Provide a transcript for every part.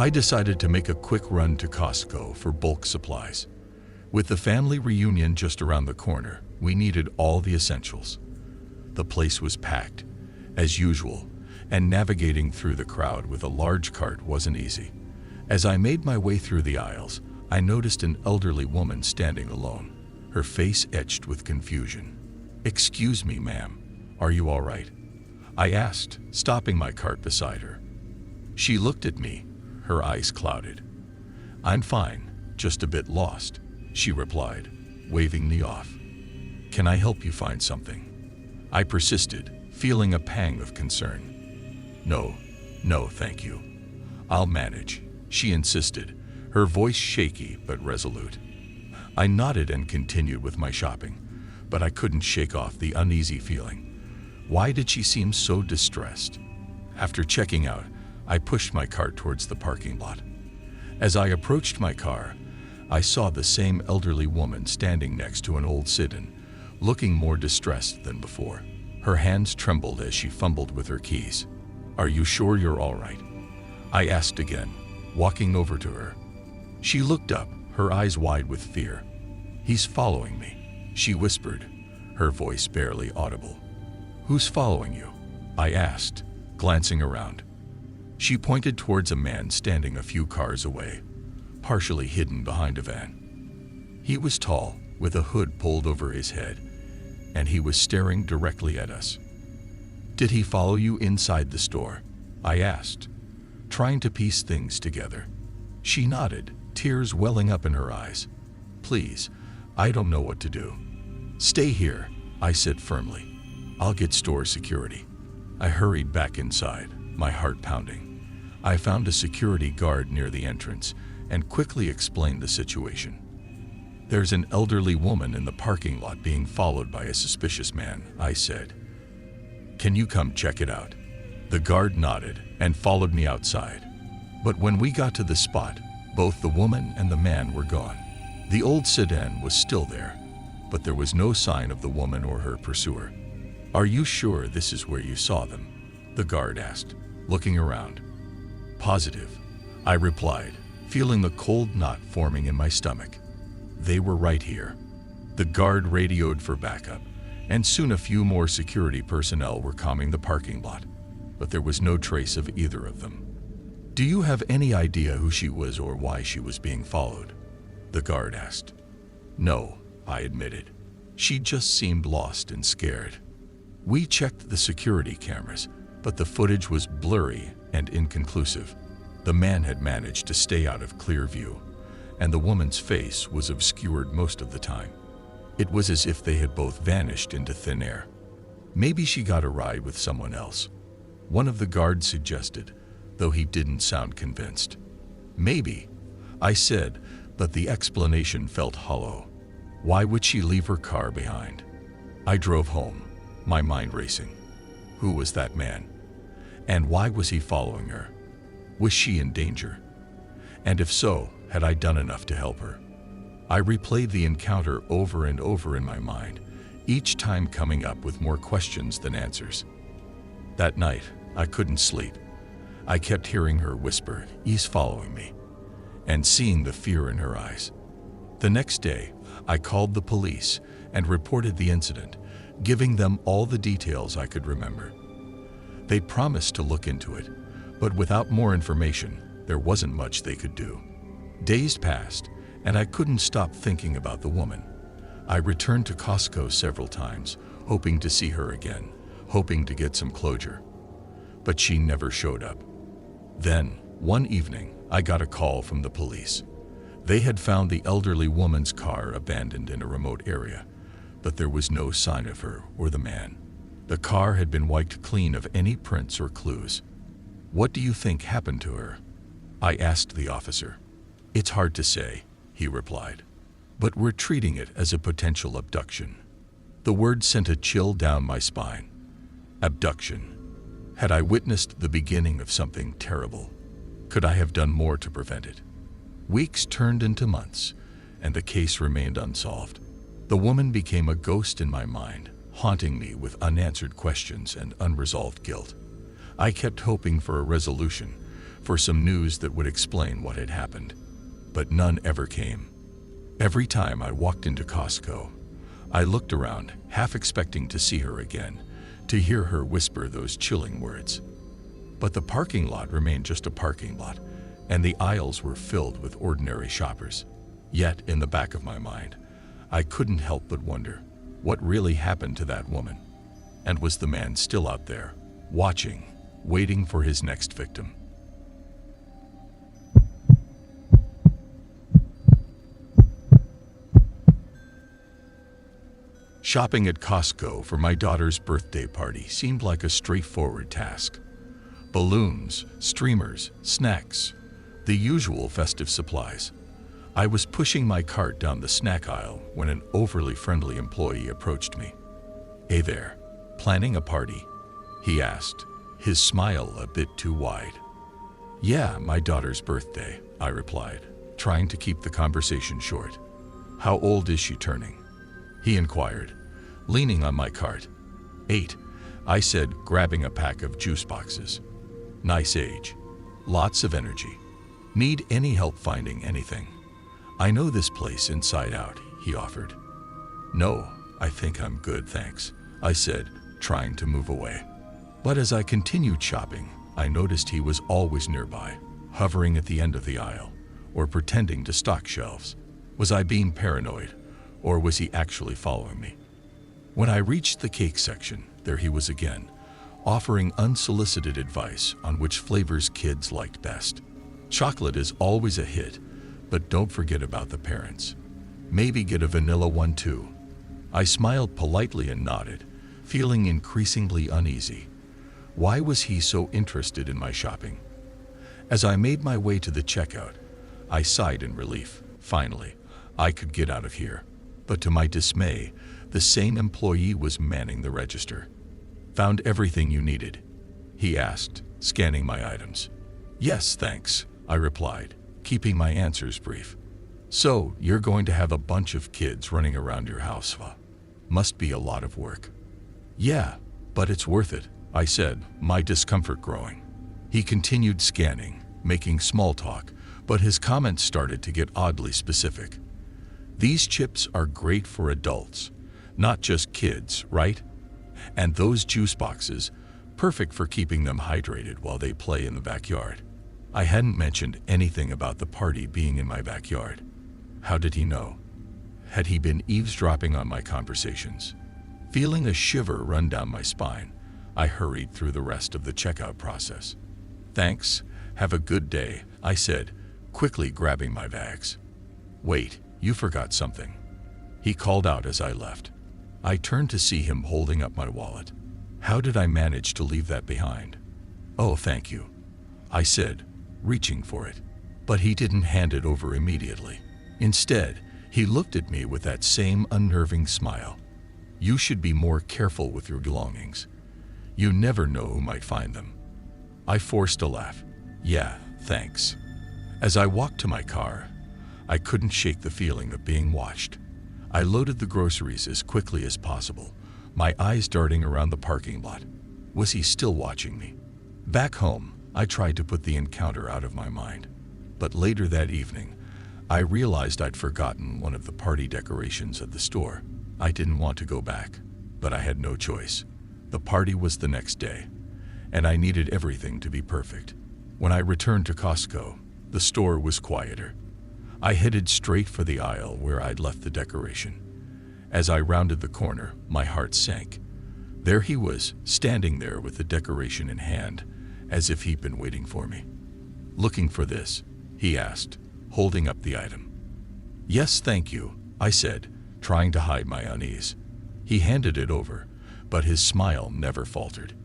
I decided to make a quick run to CostCo for bulk supplies. With the family reunion just around the corner, we needed all the essentials. The place was packed, as usual, and navigating through the crowd with a large cart wasn't easy. As I made my way through the aisles, I noticed an elderly woman standing alone, her face etched with confusion. "Excuse me, ma'am, are you all right?" I asked, stopping my cart beside her. She looked at me, her eyes clouded. "I'm fine, just a bit lost," she replied, waving me off. "Can I help you find something?" I persisted, feeling a pang of concern. No, thank you. I'll manage," she insisted, her voice shaky but resolute. I nodded and continued with my shopping, but I couldn't shake off the uneasy feeling. Why did she seem so distressed? After checking out, I pushed my cart towards the parking lot. As I approached my car, I saw the same elderly woman standing next to an old sedan, looking more distressed than before. Her hands trembled as she fumbled with her keys. "Are you sure you're all right?" I asked again, walking over to her. She looked up, her eyes wide with fear. "He's following me," she whispered, her voice barely audible. "Who's following you?" I asked, glancing around. She pointed towards a man standing a few cars away, partially hidden behind a van. He was tall, with a hood pulled over his head, and he was staring directly at us. "Did he follow you inside the store?" I asked, trying to piece things together. She nodded, tears welling up in her eyes. "Please, I don't know what to do." "Stay here," I said firmly. "I'll get store security." I hurried back inside, my heart pounding. I found a security guard near the entrance and quickly explained the situation. "There's an elderly woman in the parking lot being followed by a suspicious man," I said. "Can you come check it out?" The guard nodded and followed me outside. But when we got to the spot, both the woman and the man were gone. The old sedan was still there, but there was no sign of the woman or her pursuer. "Are you sure this is where you saw them?" the guard asked, looking around. "Positive," I replied, feeling the cold knot forming in my stomach. "They were right here." The guard radioed for backup, and soon a few more security personnel were combing the parking lot, but there was no trace of either of them. "Do you have any idea who she was or why she was being followed?" the guard asked. "No," I admitted. "She just seemed lost and scared." We checked the security cameras, but the footage was blurry and inconclusive. The man had managed to stay out of clear view, and the woman's face was obscured most of the time. It was as if they had both vanished into thin air. "Maybe she got a ride with someone else," one of the guards suggested, though he didn't sound convinced. "Maybe," I said, but the explanation felt hollow. Why would she leave her car behind? I drove home, my mind racing. Who was that man? And why was he following her? Was she in danger? And if so, had I done enough to help her? I replayed the encounter over and over in my mind, each time coming up with more questions than answers. That night, I couldn't sleep. I kept hearing her whisper, "He's following me," and seeing the fear in her eyes. The next day, I called the police and reported the incident, giving them all the details I could remember. They promised to look into it, but without more information, there wasn't much they could do. Days passed, and I couldn't stop thinking about the woman. I returned to CostCo several times, hoping to see her again, hoping to get some closure. But she never showed up. Then, one evening, I got a call from the police. They had found the elderly woman's car abandoned in a remote area, but there was no sign of her or the man. The car had been wiped clean of any prints or clues. "What do you think happened to her?" I asked the officer. "It's hard to say," he replied, "but we're treating it as a potential abduction." The word sent a chill down my spine. Abduction. Had I witnessed the beginning of something terrible? Could I have done more to prevent it? Weeks turned into months, and the case remained unsolved. The woman became a ghost in my mind, haunting me with unanswered questions and unresolved guilt. I kept hoping for a resolution, for some news that would explain what had happened. But none ever came. Every time I walked into Costco, I looked around, half expecting to see her again, to hear her whisper those chilling words. But the parking lot remained just a parking lot, and the aisles were filled with ordinary shoppers. Yet, in the back of my mind, I couldn't help but wonder, what really happened to that woman? And was the man still out there, watching, waiting for his next victim? Shopping at Costco for my daughter's birthday party seemed like a straightforward task. Balloons, streamers, snacks, the usual festive supplies. I was pushing my cart down the snack aisle when an overly friendly employee approached me. "Hey there, planning a party?" he asked, his smile a bit too wide. "Yeah, my daughter's birthday," I replied, trying to keep the conversation short. "How old is she turning?" he inquired, leaning on my cart. "8, I said, grabbing a pack of juice boxes. "Nice age. Lots of energy. Need any help finding anything?" "I know this place inside out," he offered. "No, I think I'm good, thanks," I said, trying to move away. But as I continued shopping, I noticed he was always nearby, hovering at the end of the aisle, or pretending to stock shelves. Was I being paranoid, or was he actually following me? When I reached the cake section, there he was again, offering unsolicited advice on which flavors kids liked best. "Chocolate is always a hit, but don't forget about the parents. Maybe get a vanilla one too." I smiled politely and nodded, feeling increasingly uneasy. Why was he so interested in my shopping? As I made my way to the checkout, I sighed in relief. Finally, I could get out of here. But to my dismay, the same employee was manning the register. "Found everything you needed?" he asked, scanning my items. "Yes, thanks," I replied, keeping my answers brief. "So, you're going to have a bunch of kids running around your house, huh? Must be a lot of work." "Yeah, but it's worth it," I said, my discomfort growing. He continued scanning, making small talk, but his comments started to get oddly specific. "These chips are great for adults, not just kids, right? And those juice boxes, perfect for keeping them hydrated while they play in the backyard." I hadn't mentioned anything about the party being in my backyard. How did he know? Had he been eavesdropping on my conversations? Feeling a shiver run down my spine, I hurried through the rest of the checkout process. "Thanks, have a good day," I said, quickly grabbing my bags. "Wait, you forgot something," he called out as I left. I turned to see him holding up my wallet. How did I manage to leave that behind? "Oh, thank you," I said, reaching for it. But he didn't hand it over immediately. Instead, he looked at me with that same unnerving smile. "You should be more careful with your belongings. You never know who might find them." I forced a laugh. "Yeah, thanks." As I walked to my car, I couldn't shake the feeling of being watched. I loaded the groceries as quickly as possible, my eyes darting around the parking lot. Was he still watching me? Back home, I tried to put the encounter out of my mind. But later that evening, I realized I'd forgotten one of the party decorations at the store. I didn't want to go back, but I had no choice. The party was the next day, and I needed everything to be perfect. When I returned to Costco, the store was quieter. I headed straight for the aisle where I'd left the decoration. As I rounded the corner, my heart sank. There he was, standing there with the decoration in hand, as if he'd been waiting for me. "Looking for this?" he asked, holding up the item. "Yes, thank you," I said, trying to hide my unease. He handed it over, but his smile never faltered.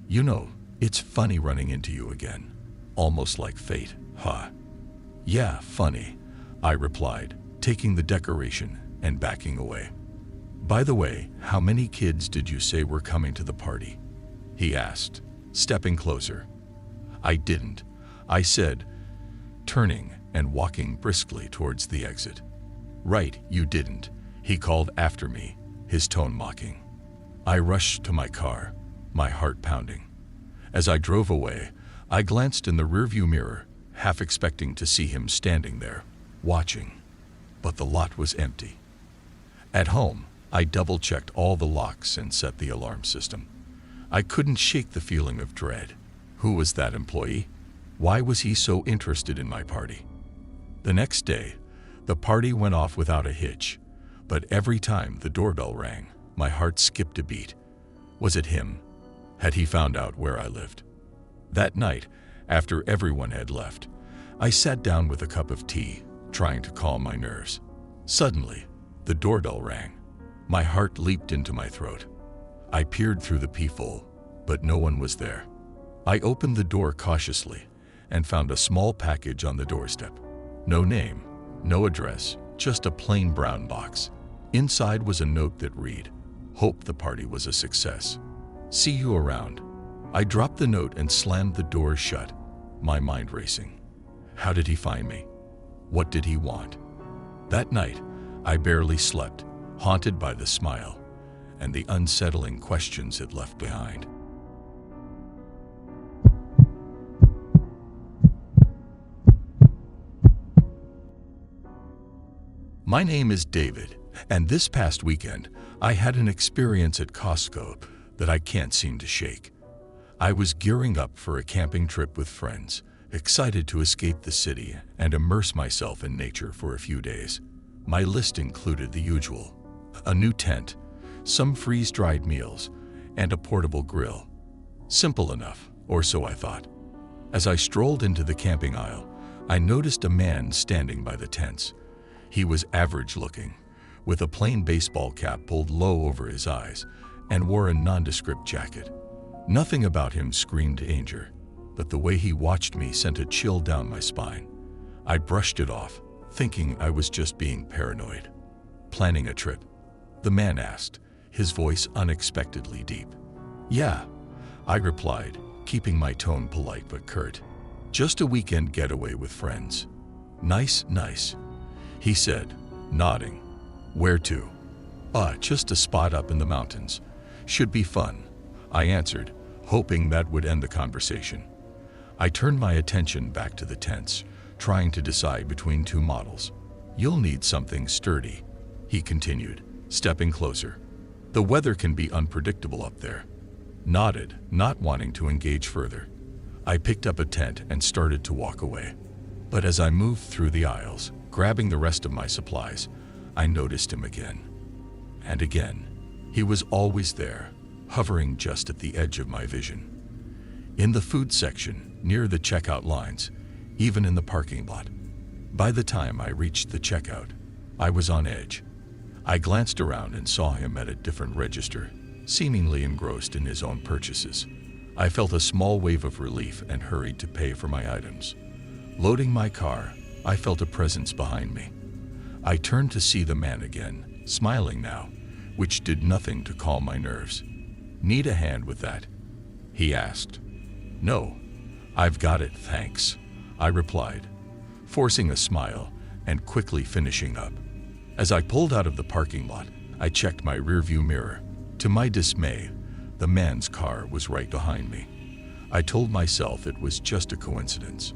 "You know, it's funny running into you again. Almost like fate, huh?" "Yeah, funny," I replied, taking the decoration and backing away. "By the way, how many kids did you say were coming to the party?" he asked, stepping closer. "I didn't," I said, turning and walking briskly towards the exit. "Right, you didn't," he called after me, his tone mocking. I rushed to my car, my heart pounding. As I drove away, I glanced in the rearview mirror, half expecting to see him standing there, watching, but the lot was empty. At home, I double-checked all the locks and set the alarm system. I couldn't shake the feeling of dread. Who was that employee? Why was he so interested in my party? The next day, the party went off without a hitch, but every time the doorbell rang, my heart skipped a beat. Was it him? Had he found out where I lived? That night, after everyone had left, I sat down with a cup of tea, trying to calm my nerves. Suddenly, the doorbell rang. My heart leaped into my throat. I peered through the peephole, but no one was there. I opened the door cautiously and found a small package on the doorstep. No name, no address, just a plain brown box. Inside was a note that read, "Hope the party was a success. See you around." I dropped the note and slammed the door shut, my mind racing. How did he find me? What did he want? That night, I barely slept, haunted by the smile and the unsettling questions it left behind. My name is David, and this past weekend, I had an experience at CostCo that I can't seem to shake. I was gearing up for a camping trip with friends, excited to escape the city and immerse myself in nature for a few days. My list included the usual: a new tent, some freeze-dried meals, and a portable grill. Simple enough, or so I thought. As I strolled into the camping aisle, I noticed a man standing by the tents. He was average-looking, with a plain baseball cap pulled low over his eyes, and wore a nondescript jacket. Nothing about him screamed danger, but the way he watched me sent a chill down my spine. I brushed it off, thinking I was just being paranoid. "Planning a trip?" the man asked, his voice unexpectedly deep. "Yeah," I replied, keeping my tone polite but curt. "Just a weekend getaway with friends." Nice, he said, nodding. "Where to?" Just a spot up in the mountains. Should be fun," I answered, hoping that would end the conversation. I turned my attention back to the tents, trying to decide between two models. "You'll need something sturdy," he continued, stepping closer. "The weather can be unpredictable up there." Nodded, not wanting to engage further. I picked up a tent and started to walk away. But as I moved through the aisles, grabbing the rest of my supplies, I noticed him again. And again. He was always there, hovering just at the edge of my vision. In the food section, near the checkout lines, even in the parking lot. By the time I reached the checkout, I was on edge. I glanced around and saw him at a different register, seemingly engrossed in his own purchases. I felt a small wave of relief and hurried to pay for my items. Loading my car, I felt a presence behind me. I turned to see the man again, smiling now, which did nothing to calm my nerves. "Need a hand with that?" he asked. "No, I've got it, thanks," I replied, forcing a smile and quickly finishing up. As I pulled out of the parking lot, I checked my rearview mirror. To my dismay, the man's car was right behind me. I told myself it was just a coincidence.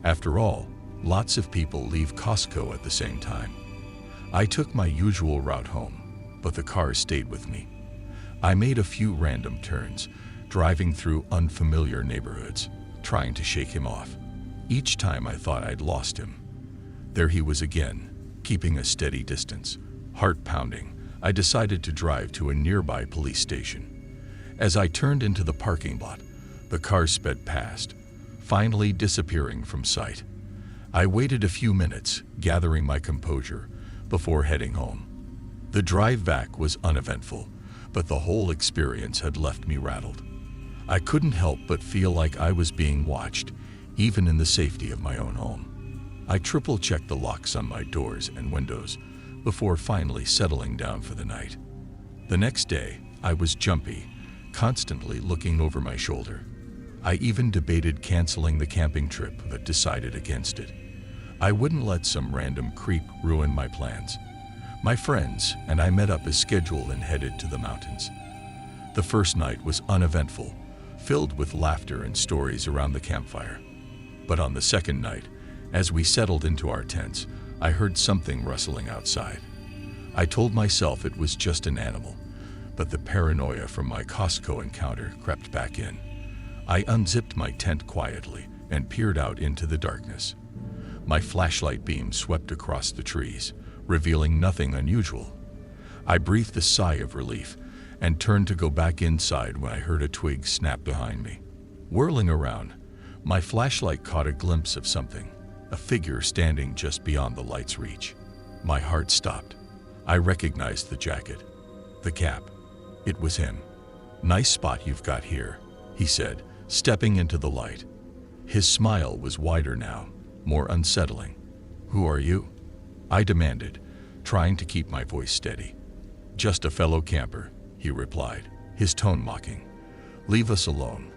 After all, lots of people leave CostCo at the same time. I took my usual route home, but the car stayed with me. I made a few random turns, driving through unfamiliar neighborhoods, trying to shake him off. Each time I thought I'd lost him. There he was again, keeping a steady distance. Heart pounding, I decided to drive to a nearby police station. As I turned into the parking lot, the car sped past, finally disappearing from sight. I waited a few minutes, gathering my composure, before heading home. The drive back was uneventful, but the whole experience had left me rattled. I couldn't help but feel like I was being watched, even in the safety of my own home. I triple-checked the locks on my doors and windows before finally settling down for the night. The next day, I was jumpy, constantly looking over my shoulder. I even debated canceling the camping trip, but decided against it. I wouldn't let some random creep ruin my plans. My friends and I met up as scheduled and headed to the mountains. The first night was uneventful, filled with laughter and stories around the campfire. But on the second night, as we settled into our tents, I heard something rustling outside. I told myself it was just an animal, but the paranoia from my CostCo encounter crept back in. I unzipped my tent quietly and peered out into the darkness. My flashlight beam swept across the trees, revealing nothing unusual. I breathed a sigh of relief and turned to go back inside when I heard a twig snap behind me. Whirling around, my flashlight caught a glimpse of something, a figure standing just beyond the light's reach. My heart stopped. I recognized the jacket, the cap. It was him. "Nice spot you've got here," he said, stepping into the light. His smile was wider now, more unsettling. "Who are you?" I demanded, trying to keep my voice steady. "Just a fellow camper," he replied, his tone mocking. "Leave us alone,"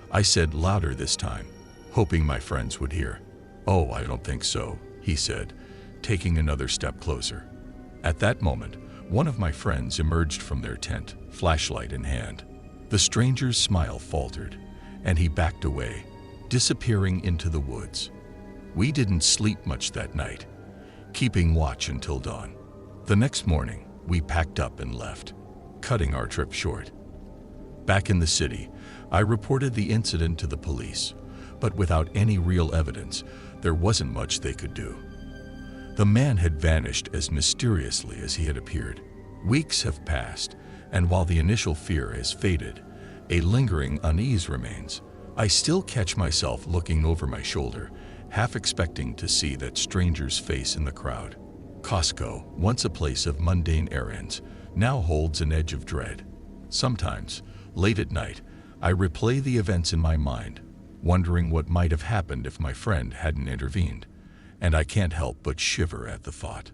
I said louder this time, hoping my friends would hear. "Oh, I don't think so," he said, taking another step closer. At that moment, one of my friends emerged from their tent, flashlight in hand. The stranger's smile faltered, and he backed away, disappearing into the woods. We didn't sleep much that night, keeping watch until dawn. The next morning, we packed up and left, cutting our trip short. Back in the city, I reported the incident to the police, but without any real evidence, there wasn't much they could do. The man had vanished as mysteriously as he had appeared. Weeks have passed, and while the initial fear has faded, a lingering unease remains. I still catch myself looking over my shoulder, half expecting to see that stranger's face in the crowd. CostCo, once a place of mundane errands, now holds an edge of dread. Sometimes, late at night, I replay the events in my mind, wondering what might have happened if my friend hadn't intervened, and I can't help but shiver at the thought.